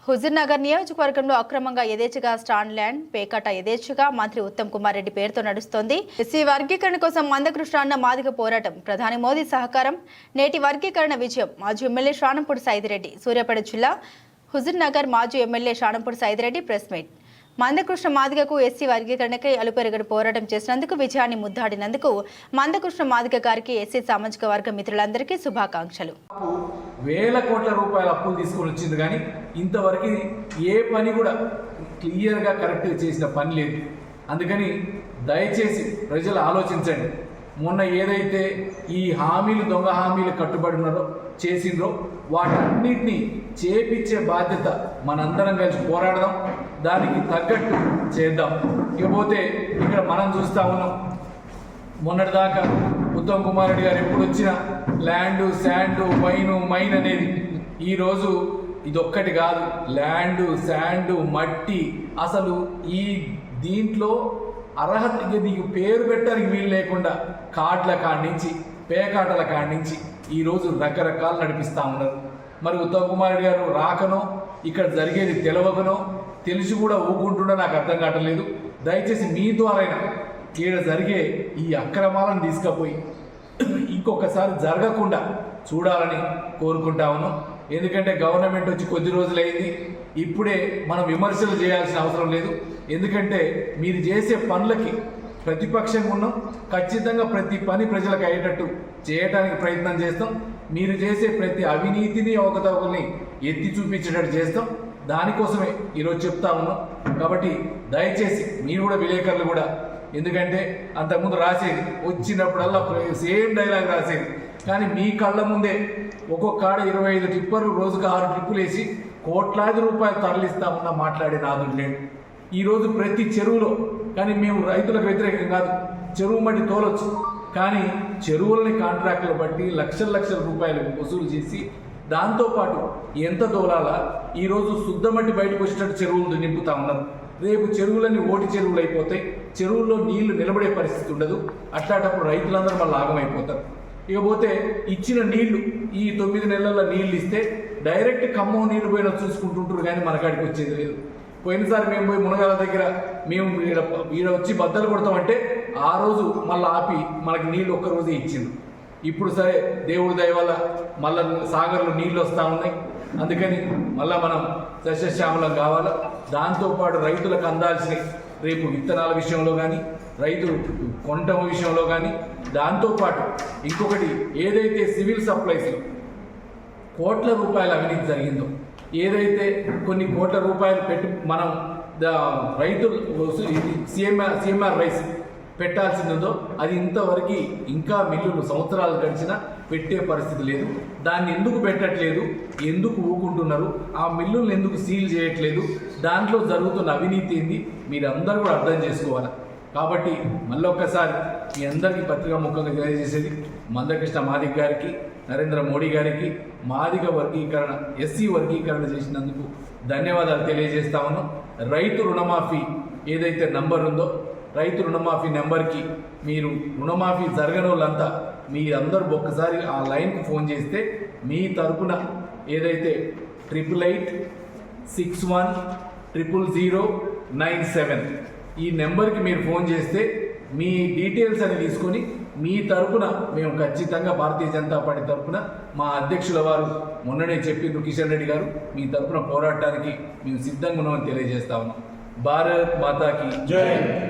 హుజూర్నగర్ నియోజకవర్గంలో అక్రమంగా యథేచ్ఛగా స్టాండ్ ల్యాండ్ పేకాట యథేచ్ఛగా మంత్రి ఉత్తమ్ కుమార్ రెడ్డి పేరుతో నడుస్తోంది. ఎస్సీ వర్గీకరణ కోసం మందకృష్ణ అన్న మాదిగ పోరాటం, ప్రధాని మోదీ సహకారం, నేటి వర్గీకరణ విజయం. మాజీ ఎమ్మెల్యే షానంపూడి సైదిరెడ్డి, సూర్యాపేట జిల్లా హుజూర్నగర్ మాజీ MLA Shanampudi Saidireddy press meet. Mandakrishna మాదిగకు ఎస్సీ వర్గీకరణకై అలుపెరగడు పోరాటం చేసినందుకు, విజయాన్ని ముద్దాడినందుకు మందకృష్ణ మాదిగ గారికి ఎస్సీ సామాజిక వర్గ మిత్రులందరికీ శుభాకాంక్షలు. వేల కోట్ల రూపాయల అప్పులు తీసుకొని వచ్చింది, కానీ ఇంతవరకు ఏ పని కూడా క్లియర్గా కరెక్ట్గా చేసిన పని లేదు. అందుకని దయచేసి ప్రజలు ఆలోచించండి. మొన్న ఏదైతే ఈ హామీలు, దొంగ హామీలు కట్టుబడి ఉన్నారో చేసిండ్రో వాటన్నిటినీ చేపించే బాధ్యత మనందరం కలిసి పోరాడదాం, దానికి తగ్గట్టు చేద్దాం. ఇకపోతే ఇక్కడ మనం చూస్తూ ఉన్నాం, మొన్నటిదాకా ఉత్తమ్ కుమార్ రెడ్డి గారు ఎప్పుడు వచ్చినా ల్యాండు, శాండు, మైన్ అనేది, ఈరోజు ఇదొక్కటి కాదు, ల్యాండు, శాండు, మట్టి, అసలు ఈ దీంట్లో అర్హత నీకు పేరు పెట్టడానికి వీలు లేకుండా కార్డుల కాడి నుంచి, పేకాటల కాడి నుంచి ఈరోజు రకరకాలు నడిపిస్తూ ఉన్నారు. మరి ఉత్తమ్ కుమార్ రెడ్డి గారు రాకనో, ఇక్కడ జరిగేది తెలవకనో, తెలిసి కూడా ఊకుంటుండో నాకు అర్థం కావట్లేదు. దయచేసి మీ ద్వారా ఇక్కడ జరిగే ఈ అక్రమాలను తీసుకుపోయి ఇంకొకసారి జరగకుండా చూడాలని కోరుకుంటా ఉన్నాం. ఎందుకంటే గవర్నమెంట్ వచ్చి కొద్ది రోజులైంది, ఇప్పుడే మనం విమర్శలు చేయాల్సిన అవసరం లేదు. ఎందుకంటే మీరు చేసే పనులకి ప్రతిపక్షంగా ఉన్నాం, ఖచ్చితంగా ప్రతి పని ప్రజలకు అయ్యేటట్టు చేయడానికి ప్రయత్నం చేస్తాం. మీరు చేసే ప్రతి అవినీతిని, అవకతవకల్ని ఎత్తి చూపించేటట్టు చేస్తాం. దానికోసమే ఈరోజు చెప్తా ఉన్నాం. కాబట్టి దయచేసి మీరు కూడా, విలేకరులు కూడా, ఎందుకంటే అంతకుముందు రాసేది వచ్చినప్పుడల్లా సేమ్ డైలాగ్ రాసేది, కానీ మీ కళ్ళ ముందే ఒక్కొక్క కాడ 25 టిప్పర్లు, రోజుకు 6 ట్రిప్పులు వేసి కోట్లాది రూపాయలు తరలిస్తామన్నా మాట్లాడే నాదుడు లేడు. ఈరోజు ప్రతి చెరువులో, కానీ మేము రైతులకు వ్యతిరేకం కాదు, చెరువు మట్టి తోలొచ్చు, కానీ చెరువులని కాంట్రాక్టులు బట్టి లక్షల రూపాయలు వసూలు చేసి దాంతోపాటు ఎంత తోలాలా, ఈరోజు శుద్ధ మట్టి బయటకు వచ్చేటట్టు చెరువులు నింపుతా ఉన్నారు. రేపు చెరువులన్నీ ఓటి చెరువులు అయిపోతాయి, చెరువుల్లో నీళ్లు నిలబడే పరిస్థితి ఉండదు. అట్లాంటప్పుడు రైతులందరూ మళ్ళీ ఆగమైపోతారు. ఇకపోతే ఇచ్చిన నీళ్లు, ఈ 9 నెలల నీళ్లు ఇస్తే డైరెక్ట్ ఖమ్మం నీళ్లు పోయినా చూసుకుంటుంటారు, కానీ మనకాడికి వచ్చేది లేదు. పోయినసారి మేము పోయి మునగాల దగ్గర మేము ఈడ వచ్చి బద్దలు కొడతామంటే ఆ రోజు మళ్ళీ ఆపి మనకి నీళ్లు ఒక్కరోజే ఇచ్చింది. ఇప్పుడు సరే దేవుడి దయ వల్ల మళ్ళీ సాగర్లో నీళ్ళు వస్తూ ఉన్నాయి. అందుకని మళ్ళీ మనం సస్యశ్యామలం కావాలా. దాంతోపాటు రైతులకు అందాల్సిన రేపు విత్తనాల విషయంలో కానీ, రైతులు కొనటం విషయంలో కానీ, దాంతోపాటు ఇంకొకటి ఏదైతే సివిల్ సప్లైస్లో కోట్ల రూపాయల అవినీతి జరిగిందో, ఏదైతే కొన్ని కోట్ల రూపాయలు పెట్టి మనం రైతులు సిఎంఆర్ రైస్ పెట్టాల్సిందో అది ఇంతవరకు ఇంకా మిల్లులు సంవత్సరాలు గడిచినా పెట్టే పరిస్థితి లేదు. దాన్ని ఎందుకు పెట్టట్లేదు, ఎందుకు ఊకుంటున్నారు, ఆ మిల్లులను ఎందుకు సీల్ చేయట్లేదు, దాంట్లో జరుగుతున్న అవినీతి ఏంది మీరందరూ కూడా అర్థం చేసుకోవాలి. కాబట్టి మళ్ళొక్కసారి మీ అందరికీ పత్రికా ముఖంగా తెలియజేసేది, మందకృష్ణ మాదిగ గారికి, నరేంద్ర మోడీ గారికి మాదిగ వర్గీకరణ, ఎస్సీ వర్గీకరణ చేసినందుకు ధన్యవాదాలు తెలియజేస్తా ఉన్నాం. రైతు రుణమాఫీ ఏదైతే నంబర్ ఉందో, రైతు రుణమాఫీ నెంబర్కి మీరు రుణమాఫీ జరగని వాళ్ళంతా మీరందరూ ఒక్కసారి ఆ లైన్కి ఫోన్ చేస్తే మీ తరపున ఏదైతే 8861000097 ఈ నెంబర్కి మీరు ఫోన్ చేస్తే మీ డీటెయిల్స్ అని తీసుకొని మీ తరపున మేము ఖచ్చితంగా భారతీయ జనతా పార్టీ తరపున మా అధ్యక్షుల వారు మొన్ననే చెప్పిండ్రు కిషన్ రెడ్డి గారు, మీ తరపున పోరాటానికి మేము సిద్ధంగా ఉన్నామని తెలియజేస్తా ఉన్నాం. భారత్ మాతాకి జై.